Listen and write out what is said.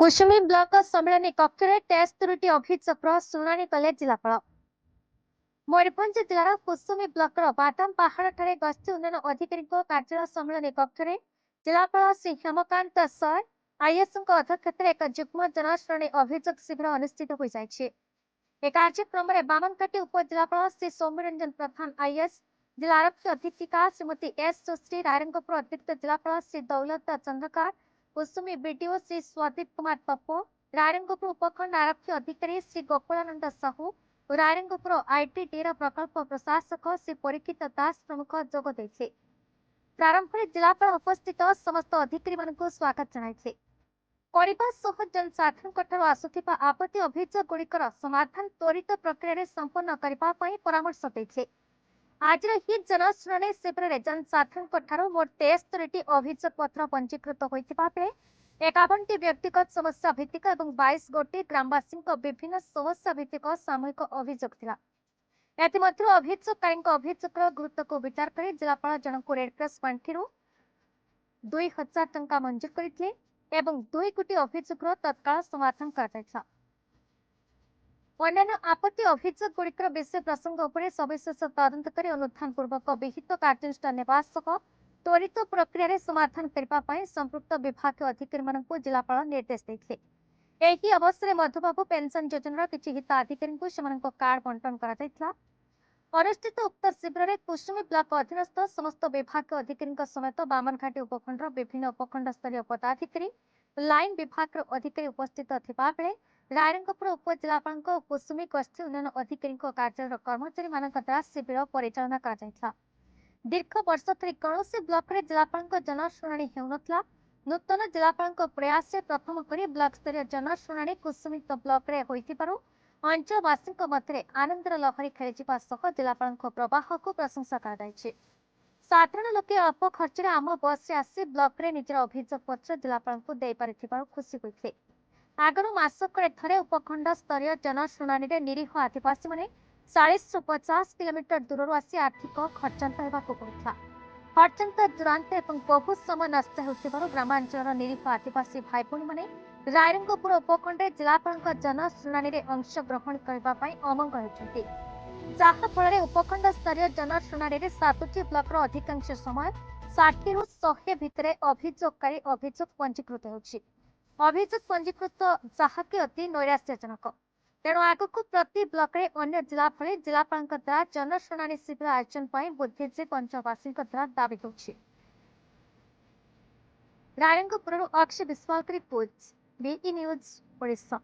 Kusumi block सम्मेलन कक्ष test त्रुटि अभियोग शुणाणी कले जिलापाल मयूरभंज जिलार कुसुमी ब्लॉक बादाम पहाड़ गस्ती उन्नयन अधिकारी कार्यालय सम्मेलन कक्ष जिलापाल श्री हेमकांत सर आईएएस अध्यक्षत एक जुग्म जनशुणाणी अभियोग शिविर अनुष्ठित हो जाए। कार्यक्रम में बामनघाटी उपजिलापाल श्री सौम्यरंजन प्रधान आईएएस, जिला आरक्षी अधीक्षिका श्रीमती एस सुश्री, रायरंगपुर अतिरिक्त जिलापाल श्री दौलत चंद्रकार, कुसुमी बीडीओ श्री स्वादीप कुमार पप्पू, रायरंगपुर उपखंड आरक्षी अधिकारी श्री गोकुलानंद साहू, रायरंगपुर आईटीडी प्रकल्प प्रशासक श्री परीक्षित दास प्रमुख जोग देते। प्रारंभ में जिलापाल उपस्थित समस्त अधिकारी मानक स्वागत जनाइछे। जनसाधारण आसुथिबा आपत्ति अभियोग गुड़िकर समाधान त्वरित प्रक्रिया संपन्न करने परामर्श देते। आज जनशुणाणी शिविर में जनसाधारण मोट 73 अभियोग पत्र पंजीकृत होता बेले 51 व्यक्तिगत समस्या भित्तिक और 22 गोटी ग्रामवासी विभिन्न समस्या भित्तिक सामूहिक अभियोग था। अभियोगकारी अभियोगर गुरुत्व को विचार कर जिलापाल जनक रेडक्रॉस पांठि 2000 टंका मंजूर करते 2 कोटी अभियोगर तत्काल समाधान कर अन्य आपत्ति अभियोग गुड़िकर विषय प्रसंग सविशेष तदंत कर अनुधान पूर्वक विहित कार्यानुष्ठान नेबा सह त्वरित प्रक्रिया समाधान करने संपृक्त विभाग अधिकारी जिलापाल निर्देश देते। यही अवसर में मधुबाबू पेंशन योजनार किसी हिताधिकारी कार्ड बंटन कर अनुष्ठित उक्त शिविर में कुसुमी ब्लॉक अधीनस्थ समस्त विभाग अधिकारी समेत बामनघाटी उपखंड विभिन्न उपखंड स्तरीय पदाधिकारी लाइन विभाग अधिकारी उपस्थित थिबा बेले रायरंगपुर उपजिलापाल कुसुमी गस्ती उन्नयन अधिकारी कार्यालय कर्मचारी द्वारा शिविर परिचालना कर दीर्घ वर्ष धरी कौन ब्लॉक में जिलापाल जनशुणाणी होउनथला। नूतन जिलापाल प्रयास से प्रथम करी ब्लॉक स्तरीय जनशुणाणी कुसुमी ब्लॉक में होइथिबारु अंचलवासी मध्य आनंदर लहरी खेलीजिबा सह जिलापाल प्रवाह को प्रशंसा कर साधारण लोके अल्प खर्च आम बस से आसी ब्लॉक में निजर अभियोग पत्र जिलापाल को दे पारिथिबारु खुशी होइथिले। आगु मासक थे उपखंड स्तरीय जनशुणाणी निरीह आदिवासी मैंने 40 ରୁ 50 किलोमीटर दूर आसी आर्थिक खर्चांत होगा पड़ा। खर्चांत दूरांत बहु समय नष्ट हो ग्रामांचल निरीह आदिवासी भाई भूणी मैंने रायरंगपुर उपखंड जिलापाल जनशुणाणी अंशग्रहण करने अमंग होती जहाँफल उपखंड स्तरीय जनशुणाणी 7ଟି ब्लॉक अधिकांश समय 60 ରୁ 100 भितर अभियोगकारी अभियोग पंजीकृत होती अभियोग पंजीकृत जहाँकि अति नैराश्यजनक। तेणु आगक प्रति ब्लॉक में अन्य जिला भली जिलापाल द्वारा जनशुणाणी शिविर आयोजन पर बुद्धिजीवी अंचलवासी द्वारा दाबी होछि। रायरंगपुर अक्षय विश्वाल रिपोर्ट बीई न्यूज ओडिशा।